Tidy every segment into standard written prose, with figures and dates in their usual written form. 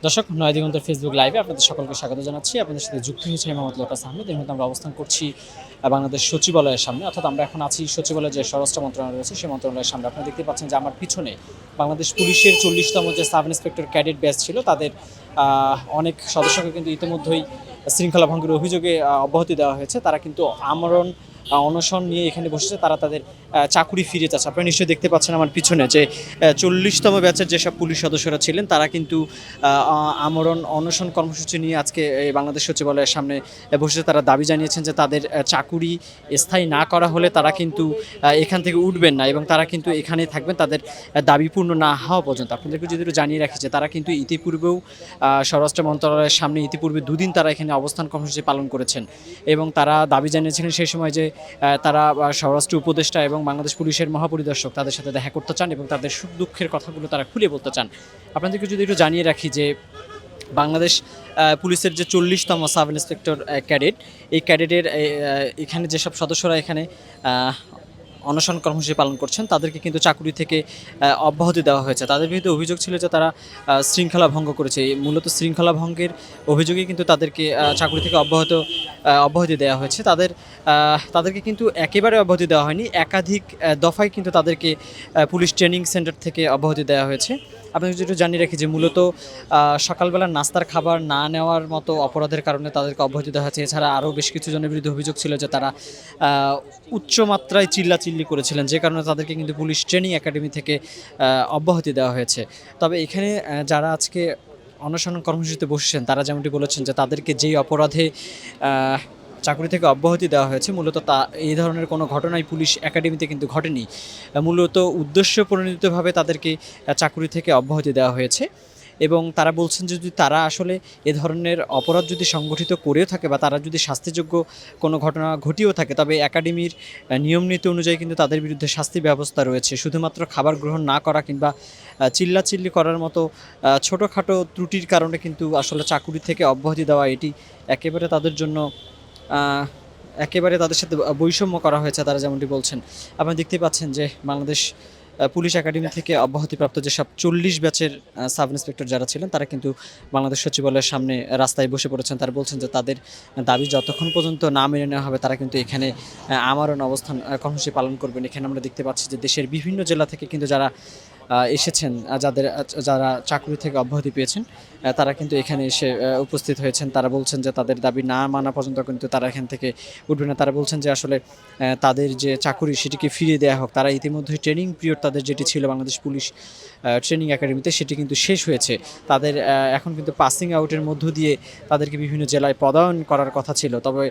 দর্শক নয় দিগন্তের ফেসবুক লাইভে আপনাদের সকলকে স্বাগত জানাচ্ছি। আপনাদের সাথে যুক্ত হয়েছে মোহাম্মদ লোটাস আহমেদ। এই মুহূর্তে আমরা অবস্থান করছি বাংলাদেশ সচিবালয়ের সামনে, অর্থাৎ আমরা এখন আছি সচিবালয়ের যে স্বরাষ্ট্র মন্ত্রণালয় রয়েছে সেই মন্ত্রণালয়ের সামনে। আপনারা দেখতে পাচ্ছেন যে আমার পিছনে বাংলাদেশ পুলিশের 40তম যে সাব ইন্সপেক্টর ক্যাডেট ব্যাচ ছিল তাদের অনেক সদস্যকে কিন্তু ইতিমধ্যেই শৃঙ্খলা ভঙ্গের অভিযোগে অব্যাহতি দেওয়া হয়েছে। তারা কিন্তু আমরণ অনশন নিয়ে এখানে বসেছে, তারা তাদের চাকুরি ফিরে চাচ্ছে। আপনারা নিশ্চয়ই দেখতে পাচ্ছেন আমার পিছনে যে 40তম ব্যাচের যেসব পুলিশ সদস্যরা ছিলেন তারা কিন্তু আমরণ অনশন কর্মসূচি নিয়ে আজকে বাংলাদেশ সচিবালয়ের সামনে বসেছে। তারা দাবি জানিয়েছেন যে তাদের চাকুরি স্থায়ী না করা হলে তারা কিন্তু এখান থেকে উঠবেন না এবং তারা কিন্তু এখানেই থাকবেন তাদের দাবি পূর্ণ না হওয়া পর্যন্ত। আপনাদেরকে যদি একটু জানিয়ে রাখি যে তারা কিন্তু ইতিপূর্বেও স্বরাষ্ট্র মন্ত্রণালয়ের সামনে ইতিপূর্বে দুদিন তারা এখানে অবস্থান কর্মসূচি পালন করেছেন এবং তারা দাবি জানিয়েছিলেন সেই সময় যে তারা স্বরাষ্ট্র উপদেষ্টা এবং বাংলাদেশ পুলিশের মহাপরিদর্শক তাদের সাথে দেখা করতে চান এবং তাদের সুখ দুঃখের কথাগুলো তারা খুলে বলতে চান। আপনাদেরকে যদি একটু জানিয়ে রাখি যে বাংলাদেশ পুলিশের যে 40তম সাব ইন্সপেক্টর ক্যাডেট, এই ক্যাডেটের এখানে যেসব সদস্যরা এখানে অনশন কর্মসূচি পালন করছেন তাদেরকে কিন্তু চাকরি থেকে অব্যাহতি দেওয়া হয়েছে। তাদের বিরুদ্ধে অভিযোগ ছিল যে তারা শৃঙ্খলা ভঙ্গ করেছে। মূলত শৃঙ্খলা ভঙ্গের অভিযোগে কিন্তু তাদেরকে চাকরি থেকে অব্যাহতি দেওয়া হয়েছে। তাদেরকে কিন্তু একেবারে অব্যাহতি দেওয়া হয়নি, একাধিক দফায় কিন্তু তাদেরকে পুলিশ ট্রেনিং সেন্টার থেকে অব্যাহতি দেওয়া হয়েছে। আপনাকে যেটা জানিয়ে রাখি যে মূলত সকালবেলা নাস্তার খাবার না নেওয়ার মতো অপরাধের কারণে তাদেরকে অব্যাহতি দেওয়া হয়েছে। এছাড়া আরও বেশ কিছু জনের বিরুদ্ধে অভিযোগ ছিল যে তারা উচ্চমাত্রায় চিল্লাচিল্লি করেছিলেন, যে কারণে তাদেরকে কিন্তু পুলিশ ট্রেনিং একাডেমি থেকে অব্যাহতি দেওয়া হয়েছে। তবে এখানে যারা আজকে অনশন কর্মসূচিতে বসেছেন তারা যেমনটি বলেছেন যে তাদেরকে যেই অপরাধে চাকরি থেকে অব্যাহতি দেওয়া হয়েছে মূলত এই ধরনের কোনো ঘটনাই পুলিশ একাডেমিতে কিন্তু ঘটেনি। মূলত উদ্দেশ্য প্রণোদিতভাবে তাদেরকে চাকরি থেকে অব্যাহতি দেওয়া হয়েছে এবং তারা বলছেন যে যদি তারা আসলে এ ধরনের অপরাধ যদি সংগঠিত করেও থাকে বা তারা যদি শাস্তিযোগ্য কোনো ঘটনা ঘটিয়েও থাকে তবে একাডেমির নিয়মনীতি অনুযায়ী কিন্তু তাদের বিরুদ্ধে শাস্তি ব্যবস্থা রয়েছে। শুধুমাত্র খাবার গ্রহণ না করা কিংবা চিল্লাচিল্লি করার মতো ছোটোখাটো ত্রুটির কারণে কিন্তু আসলে চাকরি থেকে অব্যাহতি দেওয়া এটি একেবারে তাদের জন্য একেবারে তাদের সাথে বৈষম্য করা হয়েছে তারা যেমনটি বলছেন। আপনারা দেখতে পাচ্ছেন যে বাংলাদেশ পুলিশ একাডেমি থেকে অব্যাহতিপ্রাপ্ত যেসব 40 ব্যাচের সাব ইন্সপেক্টর যারা ছিলেন তারা কিন্তু বাংলাদেশ সচিবালয়ের সামনে রাস্তায় বসে পড়েছেন। তারা বলছেন যে তাদের দাবি যতক্ষণ পর্যন্ত না মেনে নেওয়া হবে তারা কিন্তু এখানে আমরণ অবস্থান কর্মসূচি পালন করবেন। এখানে আমরা দেখতে পাচ্ছি যে দেশের বিভিন্ন জেলা থেকে কিন্তু যারা এসেছেন, যারা চাকরি থেকে অব্যাহতি পেয়েছেন তারা কিন্তু এখানে এসে উপস্থিত হয়েছেন। তারা বলছেন যে তাদের দাবি না মানা পর্যন্ত কিন্তু তারা এখান থেকে উঠবে না। তারা বলছেন যে আসলে তাদের যে চাকরি সেটিকে ফিরিয়ে দেওয়া হোক। তারা ইতিমধ্যে ট্রেনিং পিরিয়ড তাদের যেটি ছিল বাংলাদেশ পুলিশ ট্রেনিং একাডেমিতে সেটি কিন্তু শেষ হয়েছে। তাদের এখন কিন্তু পাসিং আউটের মধ্য দিয়ে তাদেরকে বিভিন্ন জেলায় পদায়ন করার কথা ছিল, তবে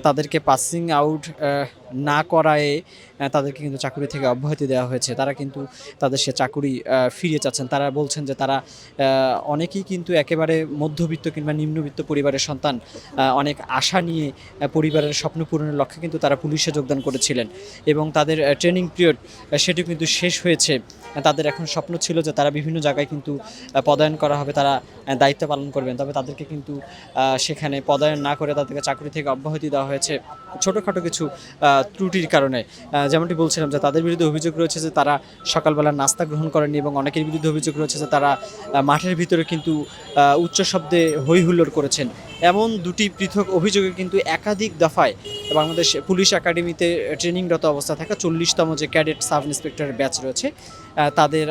তাদেরকে পাসিং আউট না করায় তাদেরকে কিন্তু চাকরি থেকে অব্যাহতি দেওয়া হয়েছে। তারা কিন্তু তাদের সে চাকরি ফিরিয়ে চাচ্ছেন। তারা বলছেন যে তারা অনেকেই কিন্তু একেবারে মধ্যবিত্ত কিংবা নিম্নবিত্ত পরিবারের সন্তান, অনেক আশা নিয়ে পরিবারের স্বপ্ন পূরণের লক্ষ্যে কিন্তু তারা পুলিশে যোগদান করেছিলেন এবং তাদের ট্রেনিং পিরিয়ড সেটি কিন্তু শেষ হয়েছে। তাদের এখন স্বপ্ন ছিল যে তারা বিভিন্ন জায়গায় কিন্তু পদায়ন করা হবে, তারা দায়িত্ব পালন করবেন, তবে তাদেরকে কিন্তু সেখানে পদায়ন না করে তাদেরকে চাকরি থেকে অব্যাহতি দেওয়া হয়েছে ছোটোখাটো কিছু ত্রুটির কারণে। যেমনটি বলছিলাম যে তাদের বিরুদ্ধে অভিযোগ রয়েছে যে তারা সকালবেলা নাস্তা গ্রহণ করেননি এবং অনেকের বিরুদ্ধে অভিযোগ রয়েছে যে তারা মাঠের ভিতরে কিন্তু উচ্চ শব্দে হৈ হুল্লোড় করেছেন। এমন দুটি পৃথক অভিযোগে কিন্তু একাধিক দফায় বাংলাদেশ পুলিশ একাডেমিতে ট্রেনিংরত অবস্থা থাকা 40তম যে ক্যাডেট সাব ইন্সপেক্টরের ব্যাচ রয়েছে তাদের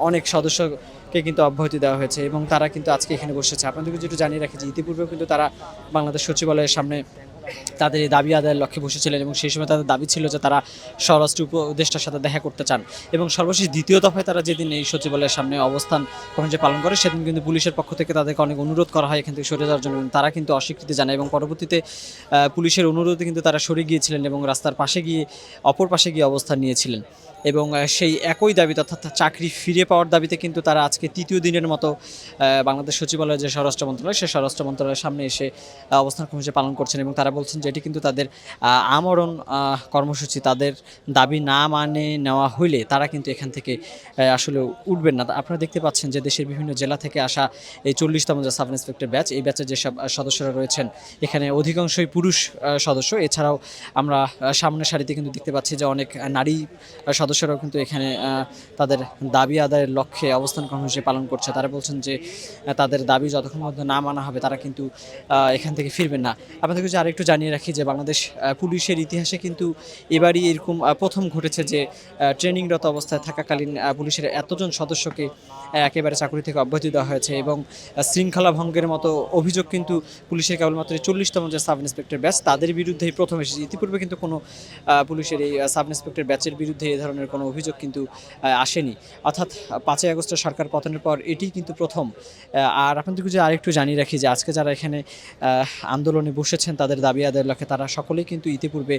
অনেক সদস্যকে কিন্তু অব্যাহতি দেওয়া হয়েছে এবং তারা কিন্তু আজকে এখানে বসেছে। আপনাদেরকে যেটা জানিয়ে রাখি যে ইতিপূর্বেও কিন্তু তারা বাংলাদেশ সচিবালয়ের সামনে তাদের এই দাবি আদায়ের লক্ষ্যে বসেছিলেন এবং সেই সময় তাদের দাবি ছিল যে তারা স্বরাষ্ট্র উপদেষ্টার সাথে দেখা করতে চান এবং সর্বশেষ দ্বিতীয় দফায় তারা যেদিন এই সচিবালয়ের সামনে অবস্থান কর্মসূচি পালন করে সেদিন কিন্তু পুলিশের পক্ষ থেকে তাদেরকে অনেক অনুরোধ করা হয় এখান থেকে সরে যাওয়ার জন্য, তারা কিন্তু অস্বীকৃতি জানায় এবং পরবর্তীতে পুলিশের অনুরোধে কিন্তু তারা সরে গিয়েছিলেন এবং রাস্তার পাশে গিয়ে অপর পাশে গিয়ে অবস্থান নিয়েছিলেন এবং সেই একই দাবিতে অর্থাৎ চাকরি ফিরে পাওয়ার দাবিতে কিন্তু তারা আজকে তৃতীয় দিনের মতো বাংলাদেশ সচিবালয়ের যে স্বরাষ্ট্র মন্ত্রণালয় সেই স্বরাষ্ট্র মন্ত্রণালয়ের সামনে এসে অবস্থান কর্মসূচি পালন করছেন এবং তারা বলছেন যে এটি কিন্তু তাদের আমরণ কর্মসূচি। তাদের দাবি না মানে নেওয়া হইলে তারা কিন্তু এখান থেকে আসলে উঠবেন না। আপনারা দেখতে পাচ্ছেন যে দেশের বিভিন্ন জেলা থেকে আসা এই 40তম যে সাব ইন্সপেক্টর ব্যাচ, এই ব্যাচের যেসব সদস্যরা রয়েছেন এখানে অধিকাংশই পুরুষ সদস্য। এছাড়াও আমরা সামনের সারিতে কিন্তু দেখতে পাচ্ছি যে অনেক নারী সদস্য সদস্যরাও কিন্তু এখানে তাদের দাবি আদায়ের লক্ষ্যে অবস্থান কর্মসূচি পালন করছে। তারা বলছেন যে তাদের দাবি যতক্ষণ পর্যন্ত না মানা হবে তারা কিন্তু এখান থেকে ফিরবেন না। আপনাদেরকে যে আরেকটু জানিয়ে রাখি যে বাংলাদেশ পুলিশের ইতিহাসে কিন্তু এবারই এরকম প্রথম ঘটেছে যে ট্রেনিংরত অবস্থায় থাকাকালীন পুলিশের এতজন সদস্যকে একেবারে চাকরি থেকে অব্যাহতি দেওয়া হয়েছে এবং শৃঙ্খলা ভঙ্গের মতো অভিযোগ কিন্তু পুলিশের কেবলমাত্র 40তম যে সাব ইন্সপেক্টর ব্যাচ তাদের বিরুদ্ধেই প্রথম এসেছে। ইতিপূর্বে কিন্তু কোনো পুলিশের এই সাব ইন্সপেক্টর ব্যাচের বিরুদ্ধে এ ধরনের কোনো অভিযোগ কিন্তু আসেনি। অর্থাৎ 5ই আগস্টের সরকার পতনের পর এটি কিন্তু প্রথম। আর আপনাদেরকে যে আরেকটু জানিয়ে রাখি যে আজকে যারা এখানে আন্দোলনে বসেছেন তাদের দাবি আদায়ের লক্ষ্যে তারা সকলেই কিন্তু ইতিপূর্বে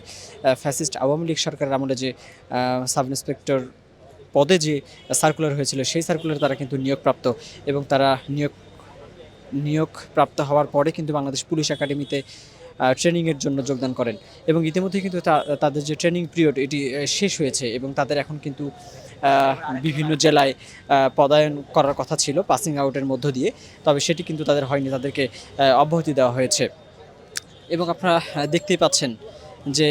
ফ্যাসিস্ট আওয়ামী লীগ সরকারের আমলে যে সাব ইন্সপেক্টর পদে যে সার্কুলার হয়েছিল সেই সার্কুলারে তারা কিন্তু নিয়োগপ্রাপ্ত এবং তারা নিয়োগপ্রাপ্ত হওয়ার পরে কিন্তু বাংলাদেশ পুলিশ একাডেমিতে ট্রেনিংয়ের জন্য যোগদান করেন এবং ইতিমধ্যে কিন্তু তাদের যে ট্রেনিং পিরিয়ড এটি শেষ হয়েছে এবং তাদের এখন কিন্তু বিভিন্ন জেলায় পদায়ন করার কথা ছিল পাসিং আউটের মধ্য দিয়ে, তবে সেটি কিন্তু তাদের হয়নি, তাদেরকে অব্যাহতি দেওয়া হয়েছে। এবং আপনারা দেখতেই পাচ্ছেন যে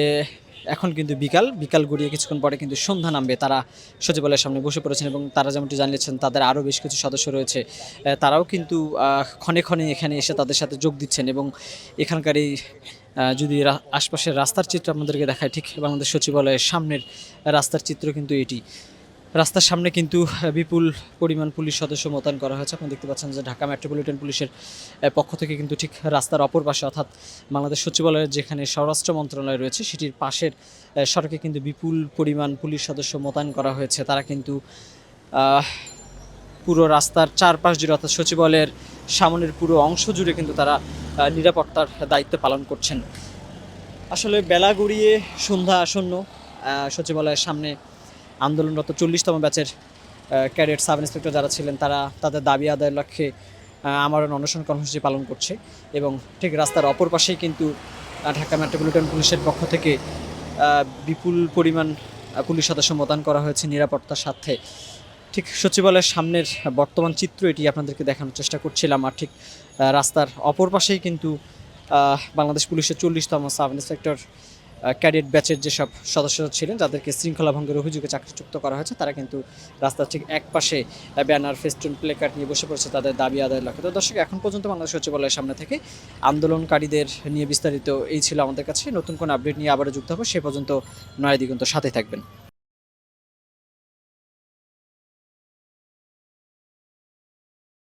এখন কিন্তু বিকাল গড়িয়ে কিছুক্ষণ পরে কিন্তু সন্ধ্যা নামবে। তারা সচিবালয়ের সামনে বসে পড়েছেন এবং তারা যেমনটি জানিয়েছেন তাদের আরও বেশ কিছু সদস্য রয়েছে, তারাও কিন্তু ক্ষণে ক্ষণে এখানে এসে তাদের সাথে যোগ দিচ্ছেন এবং এখানকার এই যদি আশপাশের রাস্তার চিত্র আপনাদেরকে দেখায়, ঠিক বাংলাদেশ সচিবালয়ের সামনের রাস্তার চিত্র কিন্তু এটি। রাস্তার সামনে কিন্তু বিপুল পরিমাণ পুলিশ সদস্য মোতায়েন করা হয়েছে। আপনি দেখতে পাচ্ছেন যে ঢাকা মেট্রোপলিটন পুলিশের পক্ষ থেকে কিন্তু ঠিক রাস্তার অপর পাশে অর্থাৎ বাংলাদেশ সচিবালয়ের যেখানে স্বরাষ্ট্র মন্ত্রণালয় রয়েছে সেটির পাশের সড়কে কিন্তু বিপুল পরিমাণ পুলিশ সদস্য মোতায়েন করা হয়েছে। তারা কিন্তু পুরো রাস্তার চারপাশ জুড়ে অর্থাৎ সচিবালয়ের সামনের পুরো অংশ জুড়ে কিন্তু তারা নিরাপত্তার দায়িত্ব পালন করছেন। আসলে বেলা গড়িয়ে সন্ধ্যা আসন্ন, সচিবালয়ের সামনে আন্দোলনরত 40তম ব্যাচের ক্যাডেট সাব ইন্সপেক্টর যারা ছিলেন তারা তাদের দাবি আদায়ের লক্ষ্যে আমরণ অনশন কর্মসূচি পালন করছে এবং ঠিক রাস্তার অপর পাশেই কিন্তু ঢাকা মেট্রোপলিটন পুলিশের পক্ষ থেকে বিপুল পরিমাণ পুলিশ সদস্য মোতায়েন করা হয়েছে নিরাপত্তার স্বার্থে। ঠিক সচিবালয়ের সামনের বর্তমান চিত্র এটি আপনাদেরকে দেখানোর চেষ্টা করছিলাম। আর ঠিক রাস্তার অপর পাশেই কিন্তু বাংলাদেশ পুলিশের 40তম সাব ইন্সপেক্টর ক্যাডেট ব্যাচের যেসব সদস্যরা ছিলেন যাদেরকে শৃঙ্খলা ভঙ্গের অভিযোগে চাকরিচ্যুত করা হয়েছে তারা কিন্তু রাস্তার ঠিক এক পাশে ব্যানার, ফেস্টুন, প্লেকার্ড নিয়ে বসে পড়েছে তাদের দাবি আদায়ের লক্ষ্যে। তো দর্শক, এখন পর্যন্ত বাংলাদেশ সচিবালয়ের সামনে থেকে আন্দোলনকারীদের নিয়ে বিস্তারিত এই ছিল আমাদের কাছে। নতুন কোনো আপডেট নিয়ে আবারও যুক্ত হবো, সে পর্যন্ত নয়া দিগন্ত সাথে থাকবেন।